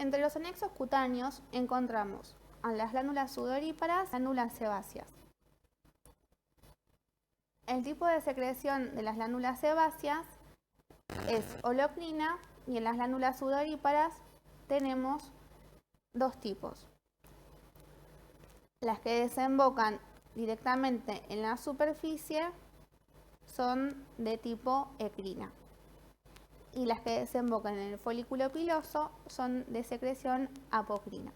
Entre los anexos cutáneos encontramos a las glándulas sudoríparas, glándulas sebáceas. El tipo de secreción de las glándulas sebáceas es holocrina y en las glándulas sudoríparas tenemos dos tipos. Las que desembocan directamente en la superficie son de tipo ecrina y las que desembocan en el folículo piloso son de secreción apocrina.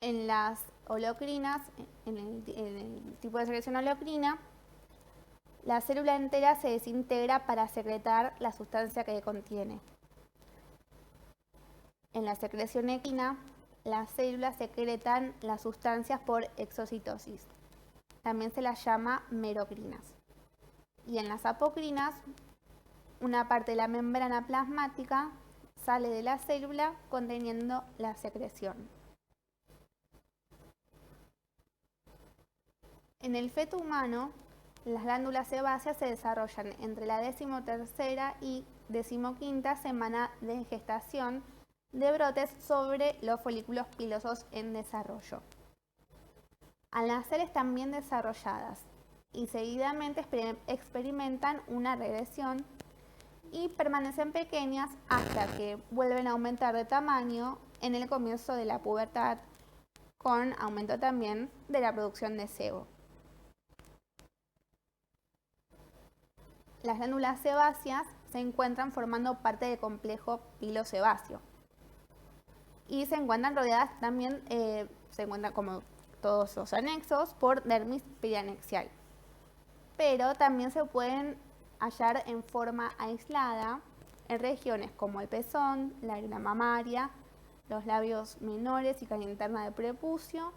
En las holocrinas, en el tipo de secreción holocrina, la célula entera se desintegra para secretar la sustancia que contiene. En la secreción equina, las células secretan las sustancias por exocitosis. También se las llama merocrinas. Y en las apocrinas, una parte de la membrana plasmática sale de la célula conteniendo la secreción. En el feto humano, las glándulas sebáceas se desarrollan entre la 13ª y 15ª semana de gestación de brotes sobre los folículos pilosos en desarrollo. Al nacer están bien desarrolladas y seguidamente experimentan una regresión y permanecen pequeñas hasta que vuelven a aumentar de tamaño en el comienzo de la pubertad, con aumento también de la producción de sebo. Las glándulas sebáceas se encuentran formando parte del complejo pilosebáceo y se encuentran rodeadas también, se encuentran como todos los anexos, por dermis perianexial. Pero también se pueden hallar en forma aislada en regiones como el pezón, la areola mamaria, los labios menores y cavidad interna del prepucio,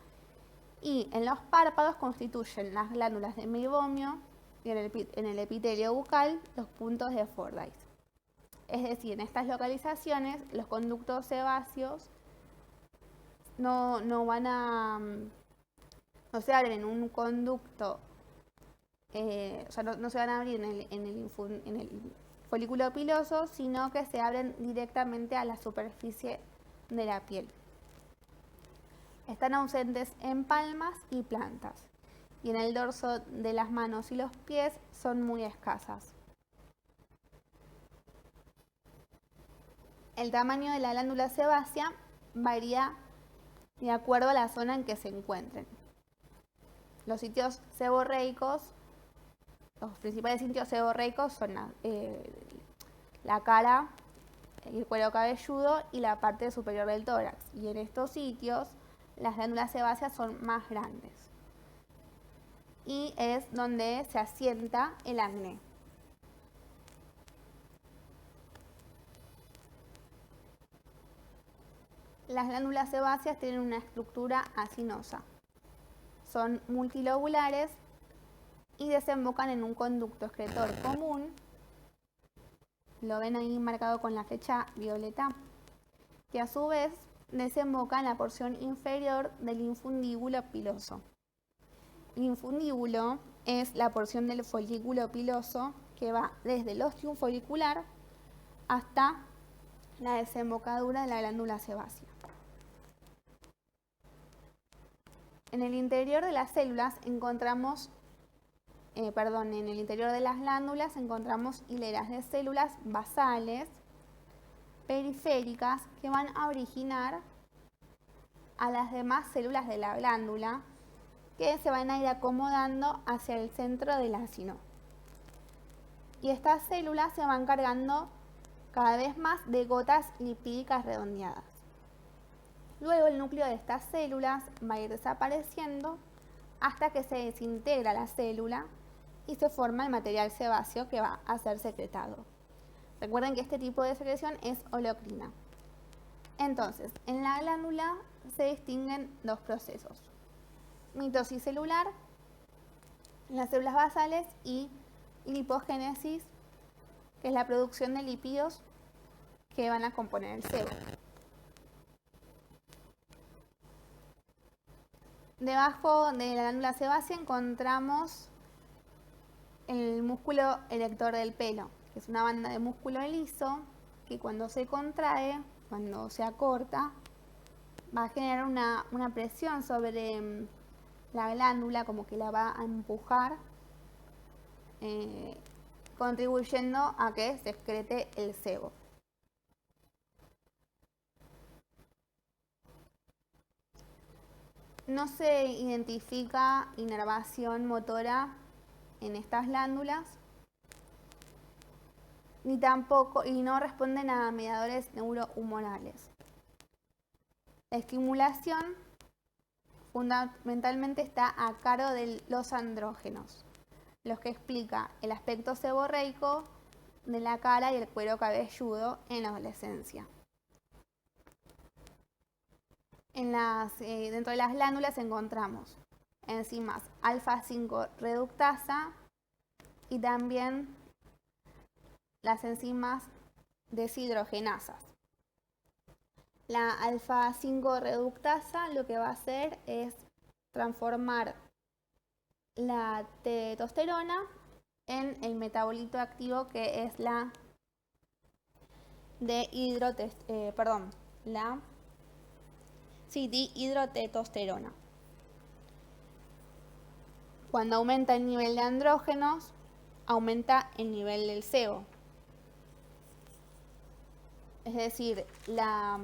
y en los párpados constituyen las glándulas de meibomio y en el epitelio bucal los puntos de Fordyce. Es decir, en estas localizaciones los conductos sebáceos no se abren en un conducto, o sea, no se van a abrir en el folículo piloso, sino que se abren directamente a la superficie de la piel. Están ausentes en palmas y plantas, y en el dorso de las manos y los pies son muy escasas. El tamaño de la glándula sebácea varía de acuerdo a la zona en que se encuentren. Los sitios seborreicos, los principales sitios seborreicos son la cara, el cuero cabelludo y la parte superior del tórax. Y en estos sitios las glándulas sebáceas son más grandes. Y es donde se asienta el acné. Las glándulas sebáceas tienen una estructura acinosa. Son multilobulares y desembocan en un conducto excretor común. Lo ven ahí marcado con la flecha violeta, que a su vez desemboca en la porción inferior del infundíbulo piloso. El infundíbulo es la porción del folículo piloso que va desde el ostium folicular hasta la desembocadura de la glándula sebácea. En el interior de las células encontramos, en el interior de las glándulas encontramos hileras de células basales, periféricas, que van a originar a las demás células de la glándula, que se van a ir acomodando hacia el centro del ácido. Y estas células se van cargando cada vez más de gotas lipídicas redondeadas. Luego el núcleo de estas células va a ir desapareciendo hasta que se desintegra la célula y se forma el material sebáceo que va a ser secretado. Recuerden que este tipo de secreción es holocrina. Entonces, en la glándula se distinguen dos procesos: mitosis celular en las células basales y lipogénesis, que es la producción de lípidos que van a componer el sebo. Debajo de la glándula sebácea encontramos el músculo erector del pelo, que es una banda de músculo liso, que cuando se contrae, cuando se acorta, va a generar una presión sobre la glándula, como que la va a empujar, contribuyendo a que se excrete el sebo. No se identifica inervación motora en estas glándulas, ni tampoco, y no responden a mediadores neurohumorales. La estimulación fundamentalmente está a cargo de los andrógenos, los que explica el aspecto seborreico de la cara y el cuero cabelludo en la adolescencia. Dentro de las glándulas encontramos enzimas alfa-5 reductasa y también las enzimas deshidrogenasas. La alfa-5 reductasa lo que va a hacer es transformar la testosterona en el metabolito activo que es la dihidrotestosterona. Cuando aumenta el nivel de andrógenos, aumenta el nivel del sebo. Es decir, la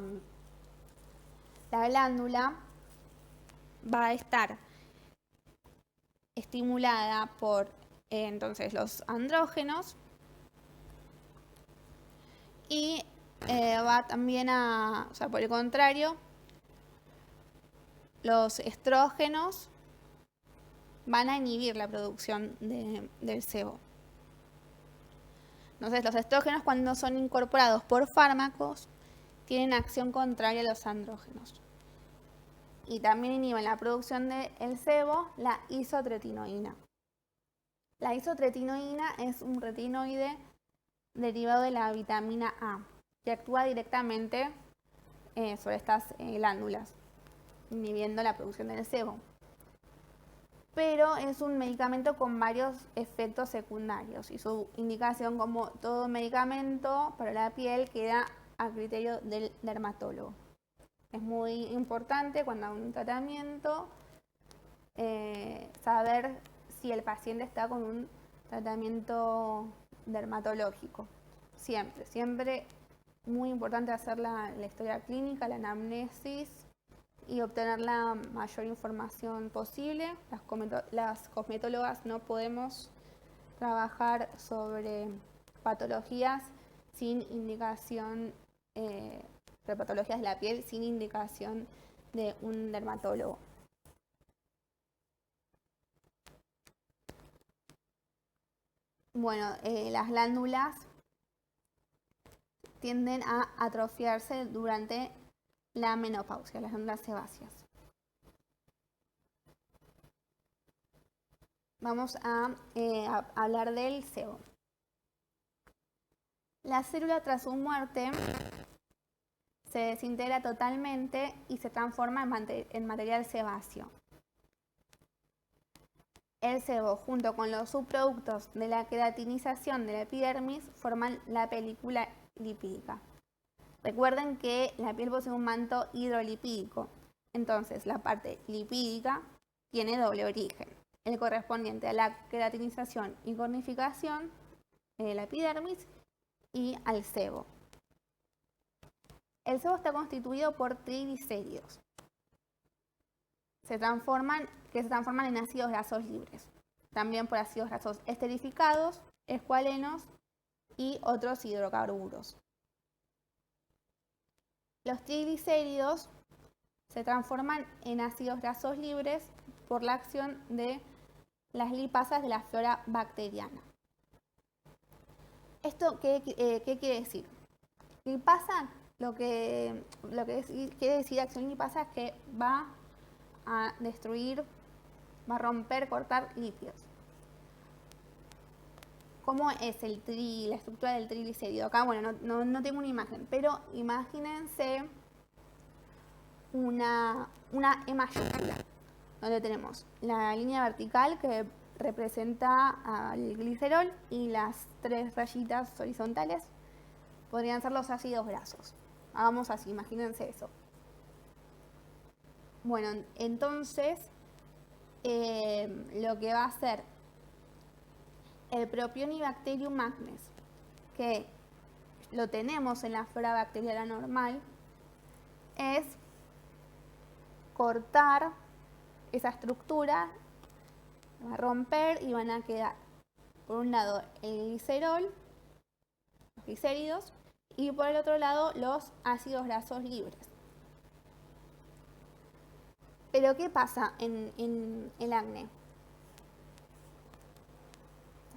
glándula va a estar estimulada por entonces los andrógenos y va también por el contrario, los estrógenos van a inhibir la producción del sebo. Entonces, los estrógenos, cuando son incorporados por fármacos, tienen acción contraria a los andrógenos. Y también inhiben la producción del sebo, la isotretinoína. La isotretinoína es un retinoide derivado de la vitamina A, que actúa directamente sobre estas glándulas, inhibiendo la producción del sebo. Pero es un medicamento con varios efectos secundarios y su indicación, como todo medicamento para la piel, queda a criterio del dermatólogo. Es muy importante cuando hay un tratamiento saber si el paciente está con un tratamiento dermatológico. Siempre muy importante hacer la historia clínica, la anamnesis y obtener la mayor información posible. Las cosmetólogas no podemos trabajar sobre patologías sin indicación, de patologías de la piel sin indicación de un dermatólogo. Bueno, las glándulas tienden a atrofiarse durante la menopausia, las glándulas sebáceas. Vamos a hablar del sebo. La célula, tras su muerte, se desintegra totalmente y se transforma en material sebáceo. El sebo, junto con los subproductos de la queratinización de la epidermis, forman la película lipídica. Recuerden que la piel posee un manto hidrolipídico, entonces la parte lipídica tiene doble origen, el correspondiente a la queratinización y cornificación de la epidermis y al sebo. El sebo está constituido por triglicéridos que se transforman en ácidos grasos libres, también por ácidos grasos esterificados, escualenos y otros hidrocarburos. Los triglicéridos se transforman en ácidos grasos libres por la acción de las lipasas de la flora bacteriana. ¿Esto qué quiere decir? Lipasa, lo que quiere decir acción lipasa es que va a destruir, va a romper, cortar lípidos. ¿Cómo es la estructura del triglicérido? Acá, bueno, no tengo una imagen, pero imagínense una E mayúscula, donde tenemos la línea vertical que representa al glicerol y las 3 rayitas horizontales podrían ser los ácidos grasos. Hagamos así, imagínense eso. Bueno, entonces lo que va a hacer el Propionibacterium magnes, que lo tenemos en la flora bacteriana normal, es cortar esa estructura, va a romper y van a quedar, por un lado, el glicerol, los glicéridos, y por el otro lado, los ácidos grasos libres. Pero ¿qué pasa en el acné?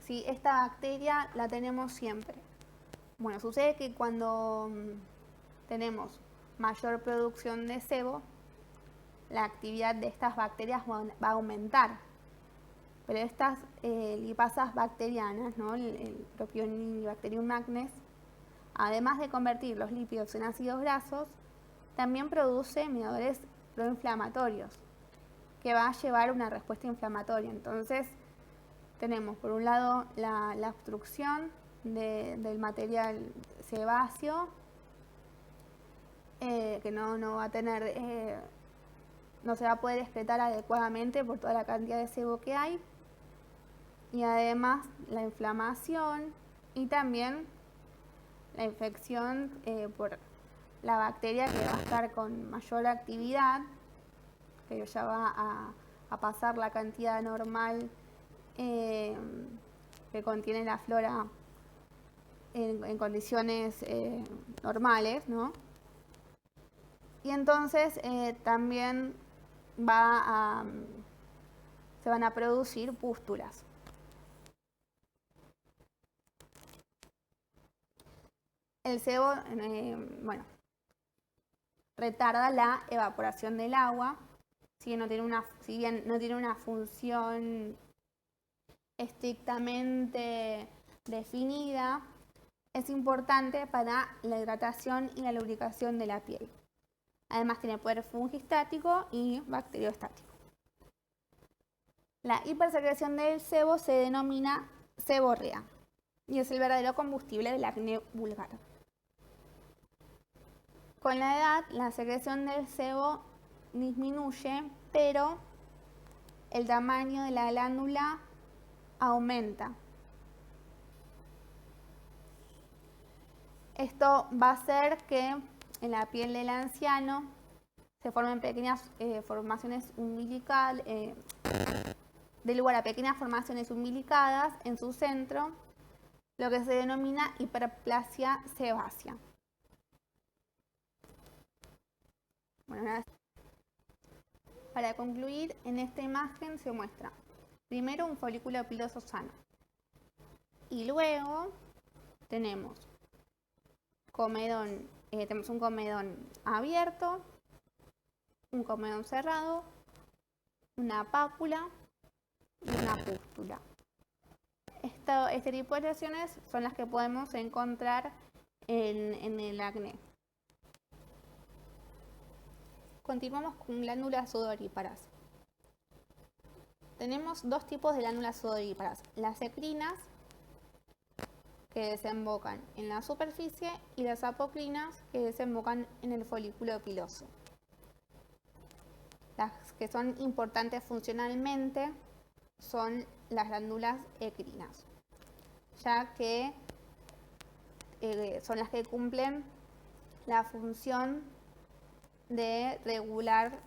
Si esta bacteria la tenemos siempre. Bueno, sucede que cuando tenemos mayor producción de sebo, la actividad de estas bacterias va a aumentar. Pero estas lipasas bacterianas, ¿no? el Propionibacterium magnes, además de convertir los lípidos en ácidos grasos, también produce mediadores proinflamatorios, que va a llevar una respuesta inflamatoria. Entonces, tenemos por un lado la obstrucción del material sebáceo, que no va a tener, no se va a poder excretar adecuadamente por toda la cantidad de sebo que hay, y además la inflamación y también la infección por la bacteria, que va a estar con mayor actividad, que ya va a pasar la cantidad normal que contiene la flora en condiciones normales, ¿no? Y entonces también se van a producir pústulas. El sebo, bueno, retarda la evaporación del agua, si bien no tiene una función estrictamente definida, es importante para la hidratación y la lubricación de la piel. Además tiene poder fungistático y bacteriostático. La hipersecreción del sebo se denomina seborrea y es el verdadero combustible del acné vulgar. Con la edad, la secreción del sebo disminuye, pero el tamaño de la glándula aumenta. Esto va a hacer que en la piel del anciano se formen pequeñas formaciones umbilicales, de lugar a pequeñas formaciones umbilicadas en su centro, lo que se denomina hiperplasia sebácea. Bueno, para concluir, en esta imagen se muestra primero un folículo piloso sano y luego tenemos tenemos un comedón abierto, un comedón cerrado, una pápula y una pústula. Este tipo de lesiones son las que podemos encontrar en el acné. Continuamos con glándulas sudoríparas. Tenemos dos tipos de glándulas sudoríparas: las ecrinas, que desembocan en la superficie, y las apocrinas, que desembocan en el folículo piloso. Las que son importantes funcionalmente son las glándulas ecrinas, ya que son las que cumplen la función de regular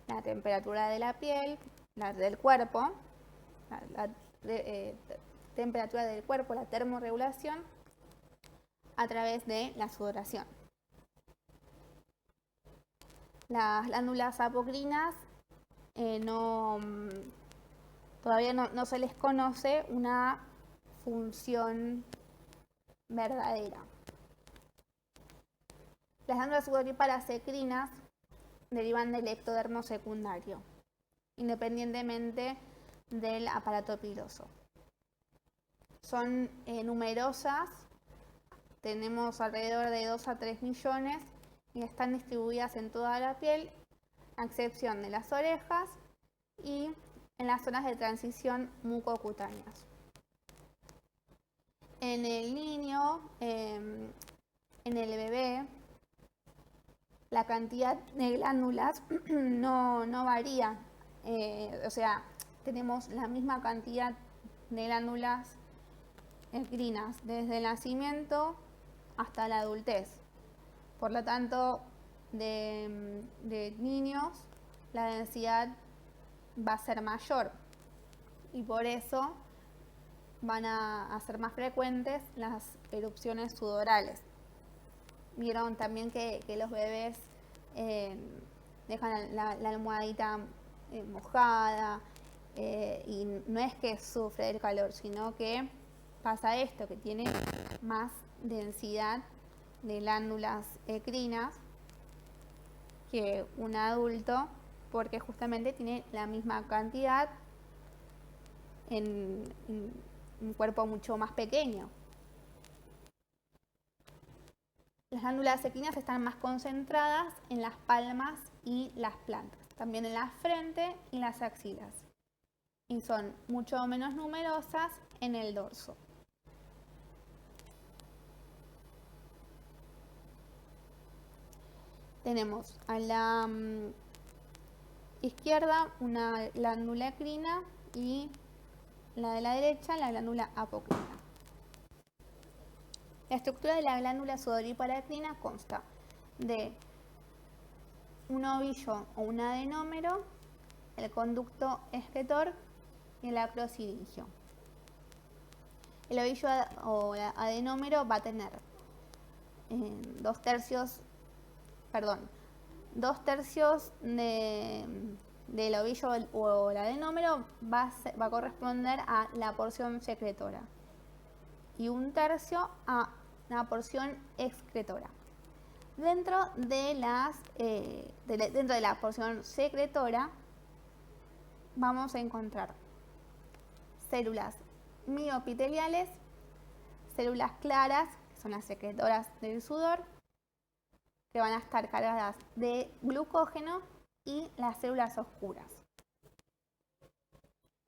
la temperatura de la piel, del cuerpo, la temperatura del cuerpo, la termorregulación, a través de la sudoración. Las glándulas apocrinas todavía no se les conoce una función verdadera. Las glándulas sudoríparas ecrinas derivan del ectodermo secundario, independientemente del aparato piloso. Son numerosas, tenemos alrededor de 2 a 3 millones y están distribuidas en toda la piel, a excepción de las orejas y en las zonas de transición mucocutáneas. En el niño, en el bebé, la cantidad de glándulas no varía. O sea, tenemos la misma cantidad de glándulas endocrinas desde el nacimiento hasta la adultez. Por lo tanto, de niños la densidad va a ser mayor y por eso van a ser más frecuentes las erupciones sudorales. Vieron también que los bebés dejan la almohadita mojada y no es que sufre el calor, sino que pasa esto, que tiene más densidad de glándulas endocrinas que un adulto, porque justamente tiene la misma cantidad en un cuerpo mucho más pequeño. Las glándulas endocrinas están más concentradas en las palmas y las plantas, también en la frente y las axilas, y son mucho menos numerosas en el dorso. Tenemos a la izquierda una glándula endocrina y la de la derecha la glándula apocrina. La estructura de la glándula sudorípara endocrina consta de un ovillo o un adenómero, el conducto excretor y el acrosiringio. El ovillo o adenómero va a tener dos tercios del ovillo o el adenómero va a corresponder a la porción secretora y un tercio a la porción excretora. Dentro de la porción secretora vamos a encontrar células miopiteliales, células claras, que son las secretoras del sudor, que van a estar cargadas de glucógeno, y las células oscuras.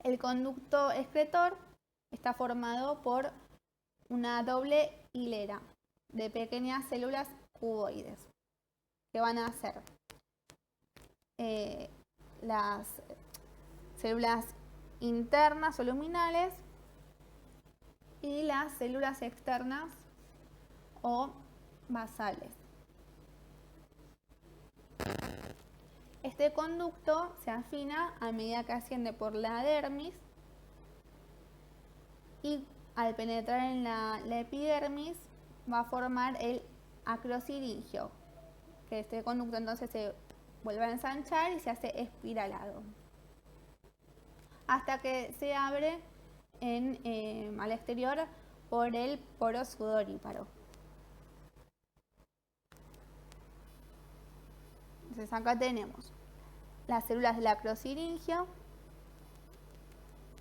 El conducto excretor está formado por una doble hilera de pequeñas células cuboides, que van a ser las células internas o luminales y las células externas o basales. Este conducto se afina a medida que asciende por la dermis y al penetrar en la epidermis va a formar el acrosiringio, que este conducto entonces se vuelve a ensanchar y se hace espiralado hasta que se abre al exterior por el poro sudoríparo. Entonces acá tenemos las células del acrosiringio,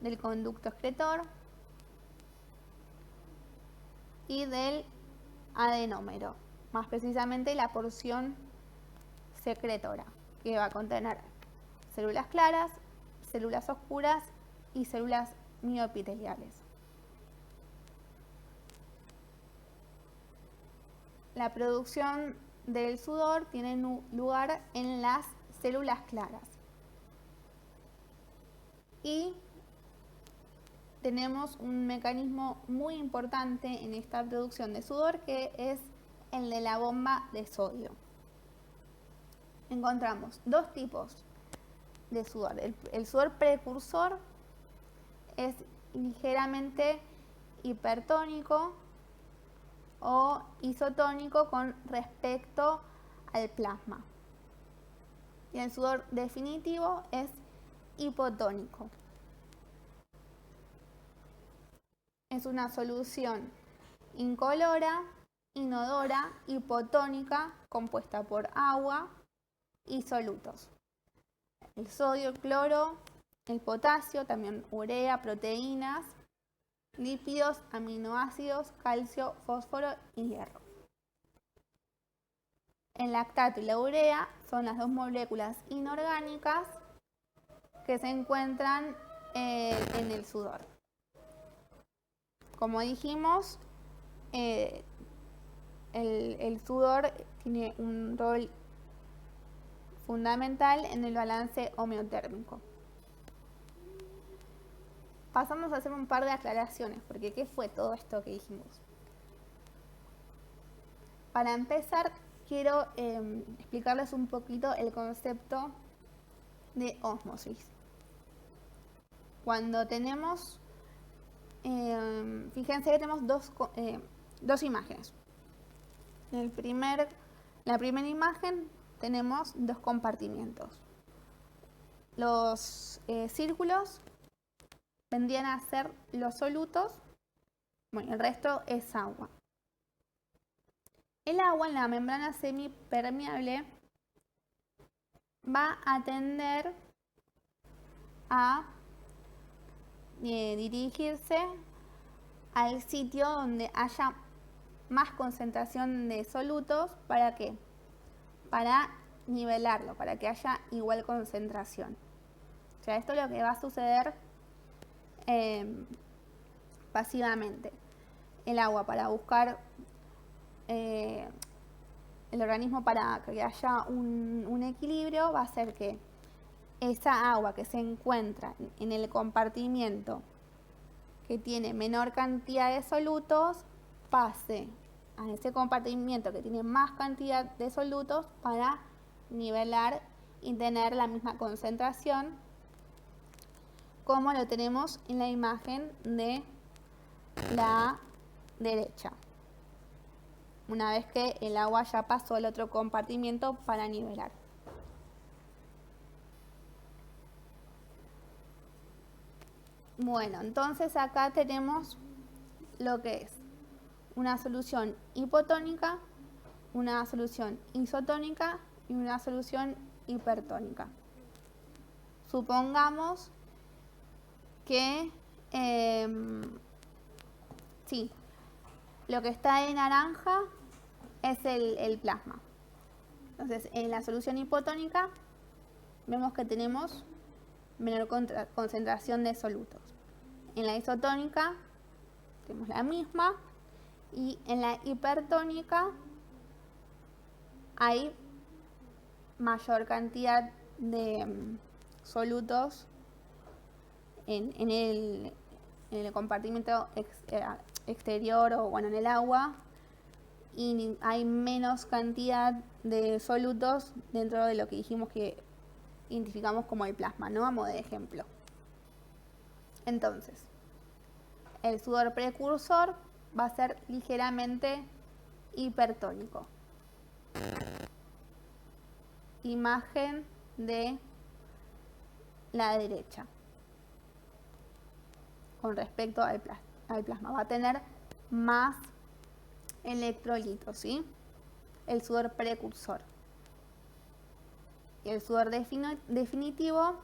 del conducto excretor y del adenómero, más precisamente la porción secretora, que va a contener células claras, células oscuras y células miopiteliales. La producción del sudor tiene lugar en las células claras y tenemos un mecanismo muy importante en esta producción de sudor, que es el de la bomba de sodio. Encontramos dos tipos de sudor. El sudor precursor es ligeramente hipertónico o isotónico con respecto al plasma. Y el sudor definitivo es hipotónico. Es una solución incolora, inodora, hipotónica, compuesta por agua y solutos. El sodio, el cloro, el potasio, también urea, proteínas, lípidos, aminoácidos, calcio, fósforo y hierro. El lactato y la urea son las dos moléculas inorgánicas que se encuentran en el sudor. Como dijimos, el sudor tiene un rol fundamental en el balance homeotérmico. Pasamos a hacer un par de aclaraciones, porque ¿qué fue todo esto que dijimos? Para empezar, quiero explicarles un poquito el concepto de ósmosis. Cuando tenemos, fíjense que tenemos dos imágenes. La primera imagen tenemos dos compartimientos. Los círculos vendrían a ser los solutos, bueno, el resto es agua. El agua en la membrana semipermeable va a tender a dirigirse al sitio donde haya más concentración de solutos. ¿Para qué? Para nivelarlo, para que haya igual concentración. O sea, esto es lo que va a suceder pasivamente. El agua, para buscar el organismo, para que haya un equilibrio, va a hacer que esa agua que se encuentra en el compartimiento que tiene menor cantidad de solutos pase a ese compartimiento que tiene más cantidad de solutos para nivelar y tener la misma concentración, como lo tenemos en la imagen de la derecha, una vez que el agua ya pasó al otro compartimiento para nivelar. Bueno, entonces acá tenemos lo que es una solución hipotónica, una solución isotónica y una solución hipertónica. Supongamos que sí, lo que está de naranja es el plasma. Entonces, en la solución hipotónica vemos que tenemos menor concentración de solutos. En la isotónica tenemos la misma, y en la hipertónica hay mayor cantidad de solutos en el compartimento exterior, o bueno, en el agua, y hay menos cantidad de solutos dentro de lo que dijimos que identificamos como el plasma, ¿no? A modo de ejemplo. Entonces, el sudor precursor va a ser ligeramente hipertónico. Imagen de la derecha con respecto al plasma. Va a tener más electrolitos, ¿sí? El sudor precursor. Y el sudor definitivo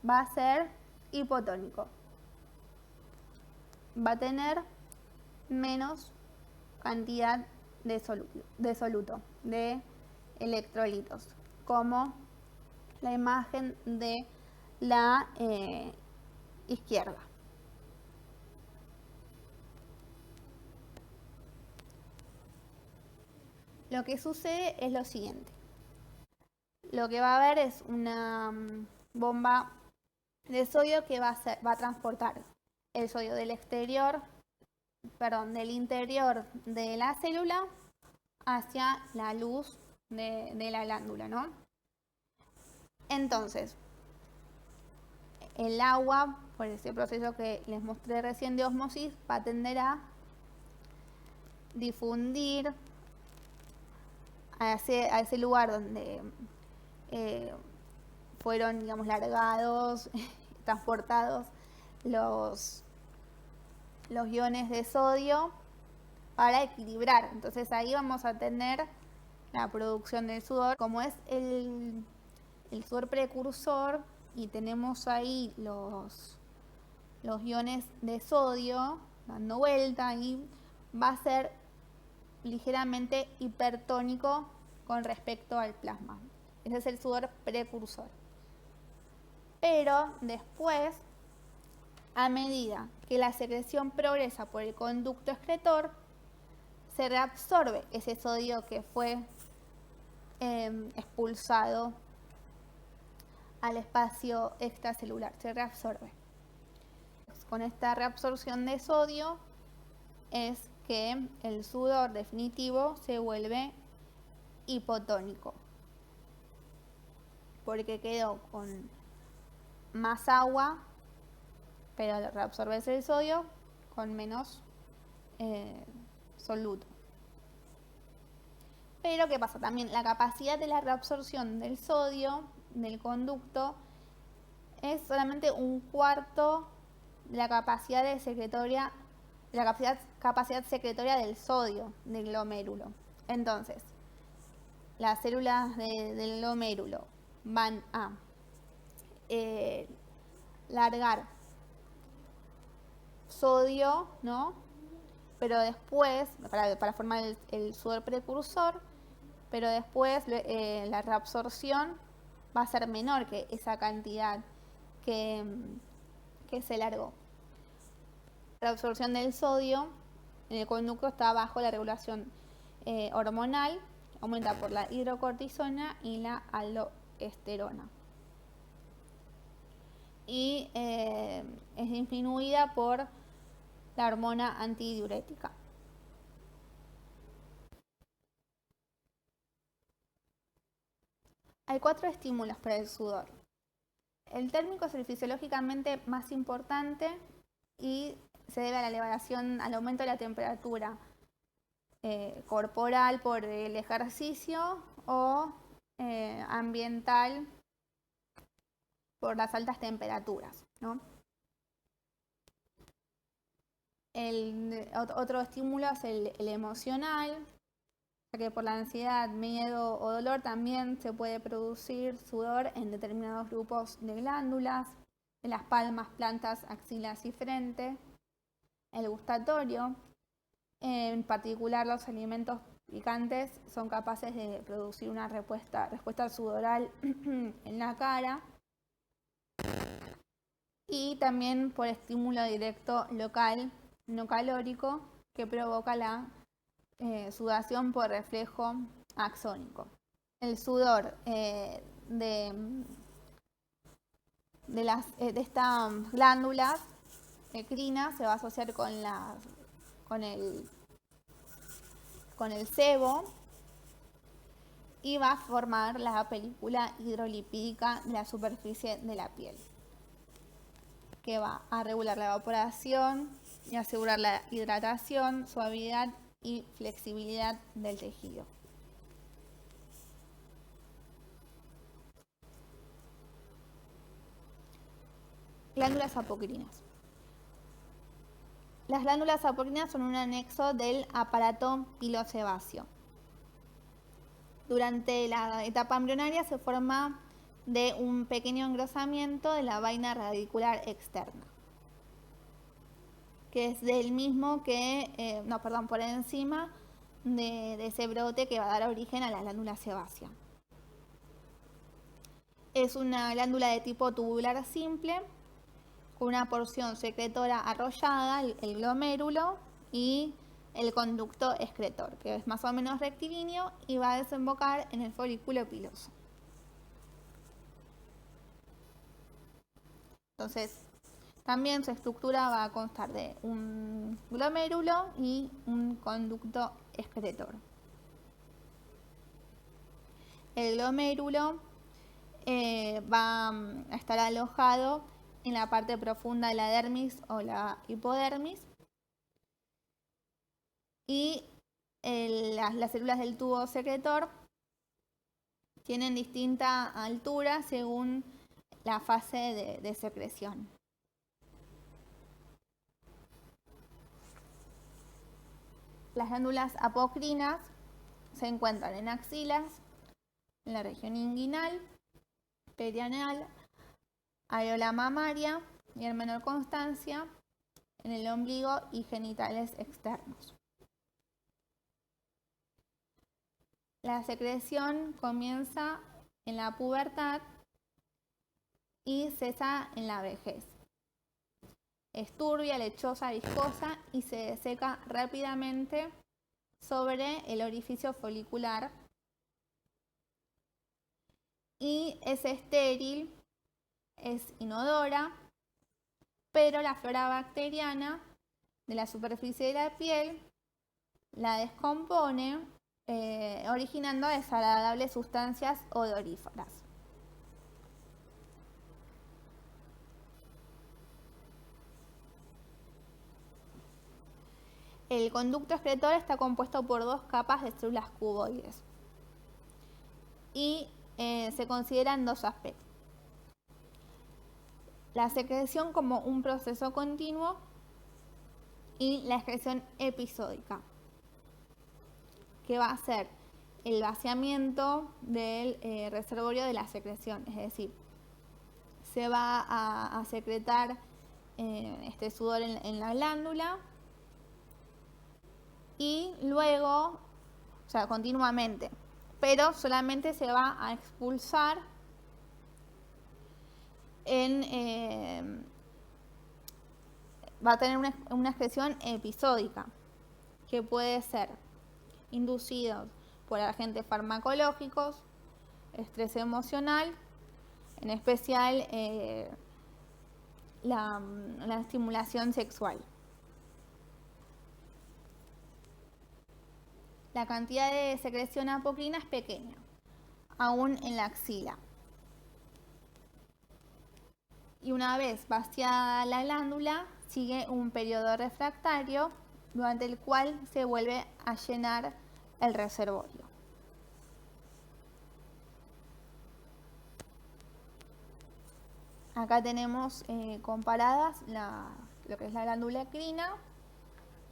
va a ser hipotónico. Va a tener menos cantidad de soluto, de electrolitos, como la imagen de la izquierda. Lo que sucede es lo siguiente. Lo que va a haber es una bomba de sodio que va a transportar el sodio del interior de la célula hacia la luz de la glándula, ¿no? Entonces, el agua, por ese proceso que les mostré recién de ósmosis, va a tender a difundir a ese lugar donde fueron, digamos, largados, transportados los iones de sodio para equilibrar. Entonces ahí vamos a tener la producción del sudor. Como es el sudor precursor y tenemos ahí los iones de sodio dando vuelta, y va a ser ligeramente hipertónico con respecto al plasma. Ese es el sudor precursor. Pero después, a medida que la secreción progresa por el conducto excretor, se reabsorbe ese sodio que fue expulsado al espacio extracelular, se reabsorbe. Con esta reabsorción de sodio es que el sudor definitivo se vuelve hipotónico, porque quedó con más agua, pero al reabsorberse el sodio, con menos soluto. Pero ¿qué pasa? También la capacidad de la reabsorción del sodio del conducto es solamente un cuarto de la capacidad secretoria, capacidad secretoria del sodio del glomérulo. Entonces, las células del glomérulo van a largar sodio, ¿no? Pero después, para formar el sudor precursor, pero después la reabsorción va a ser menor que esa cantidad que se largó. La absorción del sodio en el conducto está bajo la regulación hormonal, aumenta por la hidrocortisona y la aldosterona. Y es disminuida por la hormona antidiurética. Hay 4 estímulos para el sudor. El térmico es el fisiológicamente más importante y se debe a la elevación, al aumento de la temperatura corporal por el ejercicio o ambiental por las altas temperaturas, ¿no? Otro estímulo es el emocional, ya que por la ansiedad, miedo o dolor también se puede producir sudor en determinados grupos de glándulas, en las palmas, plantas, axilas y frente. El gustatorio, en particular los alimentos picantes, son capaces de producir una respuesta sudoral en la cara. Y también por estímulo directo local, no calórico, que provoca la sudación por reflejo axónico. El sudor de estas glándulas ecrinas se va a asociar con el sebo y va a formar la película hidrolipídica de la superficie de la piel, que va a regular la evaporación y asegurar la hidratación, suavidad y flexibilidad del tejido. Glándulas apocrinas. Las glándulas apocrinas son un anexo del aparato pilosebáceo. Durante la etapa embrionaria se forma de un pequeño engrosamiento de la vaina radicular externa, que es del mismo que, por encima de ese brote que va a dar origen a la glándula sebácea. Es una glándula de tipo tubular simple, con una porción secretora arrollada, el glomérulo, y el conducto excretor, que es más o menos rectilíneo y va a desembocar en el folículo piloso. Entonces, también su estructura va a constar de un glomérulo y un conducto excretor. El glomérulo va a estar alojado en la parte profunda de la dermis o la hipodermis, y las células del tubo secretor tienen distinta altura según la fase de secreción. Las glándulas apocrinas se encuentran en axilas, en la región inguinal, perianal, areola mamaria y en menor constancia en el ombligo y genitales externos. La secreción comienza en la pubertad y cesa en la vejez. Es turbia, lechosa, viscosa y se seca rápidamente sobre el orificio folicular y es estéril, es inodora, pero la flora bacteriana de la superficie de la piel la descompone, originando desagradables sustancias odoríferas. El conducto excretor está compuesto por 2 capas de células cuboides y se consideran 2 aspectos. La secreción como un proceso continuo y la excreción episódica, que va a ser el vaciamiento del reservorio de la secreción, es decir, se va a secretar este sudor en la glándula y luego, o sea, continuamente, pero solamente se va a expulsar va a tener una excreción episódica, que puede ser inducido por agentes farmacológicos, estrés emocional, en especial la estimulación sexual. La cantidad de secreción apocrina es pequeña, aún en la axila. Y una vez vaciada la glándula, sigue un periodo refractario durante el cual se vuelve a llenar el reservorio. Acá tenemos comparadas lo que es la glándula acrina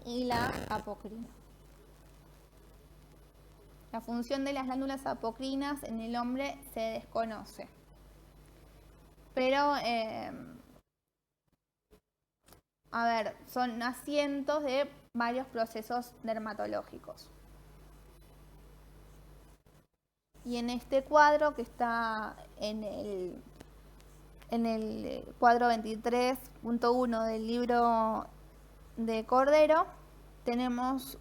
y la apocrina. La función de las glándulas apocrinas en el hombre se desconoce, pero son asientos de varios procesos dermatológicos. Y en este cuadro, que está en el cuadro 23.1 del libro de Cordero, tenemos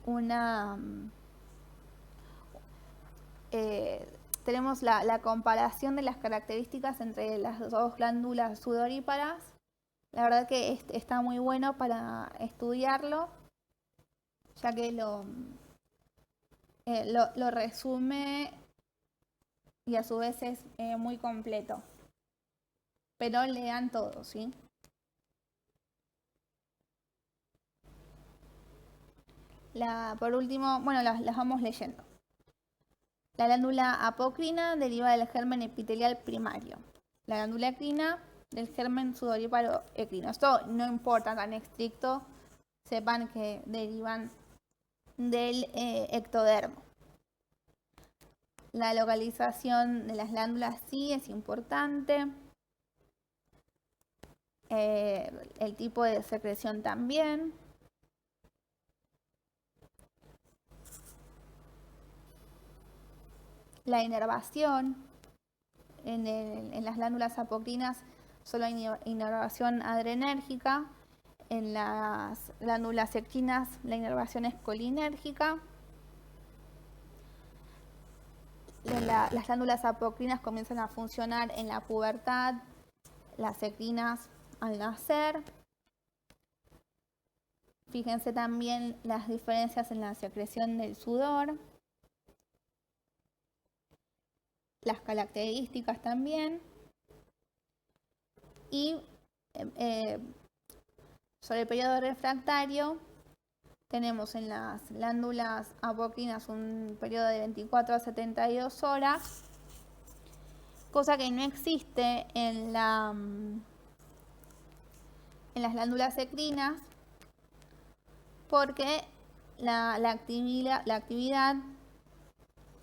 la comparación de las características entre las 2 glándulas sudoríparas. La verdad que está muy bueno para estudiarlo, ya que lo resume y a su vez es muy completo. Pero lean todo, ¿sí? Por último, bueno, las vamos leyendo. La glándula apocrina deriva del germen epitelial primario. La glándula acrina del germen sudoríparo ecrino. Esto no importa tan estricto, sepan que derivan del ectodermo. La localización de las glándulas sí es importante. El tipo de secreción también. La inervación. En las glándulas apocrinas solo hay inervación adrenérgica. En las glándulas ecrinas la inervación es colinérgica. Las glándulas apocrinas comienzan a funcionar en la pubertad, las ecrinas al nacer. Fíjense también las diferencias en la secreción del sudor, las características también. Y sobre el periodo refractario, tenemos en las glándulas apocrinas un periodo de 24 a 72 horas, cosa que no existe en las glándulas ecrinas, porque la actividad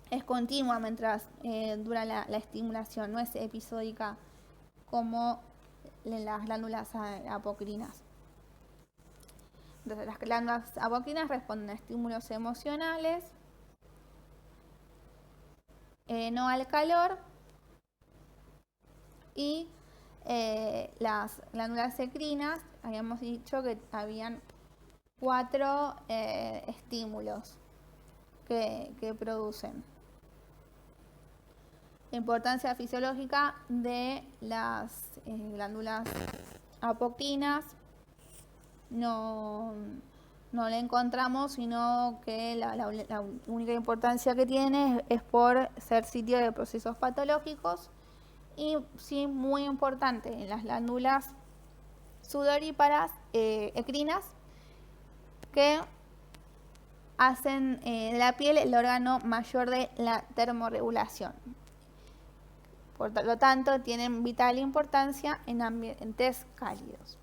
es continua mientras dura la estimulación, no es episódica como en las glándulas apocrinas. Entonces, las glándulas apocrinas responden a estímulos emocionales, no al calor, y las glándulas endocrinas, habíamos dicho que habían 4 estímulos que producen. La importancia fisiológica de las glándulas apocrinas no la encontramos, sino que la única importancia que tiene es por ser sitio de procesos patológicos. Y sí, muy importante, en las glándulas sudoríparas endocrinas, que hacen de la piel el órgano mayor de la termorregulación. Por lo tanto, tienen vital importancia en ambientes cálidos.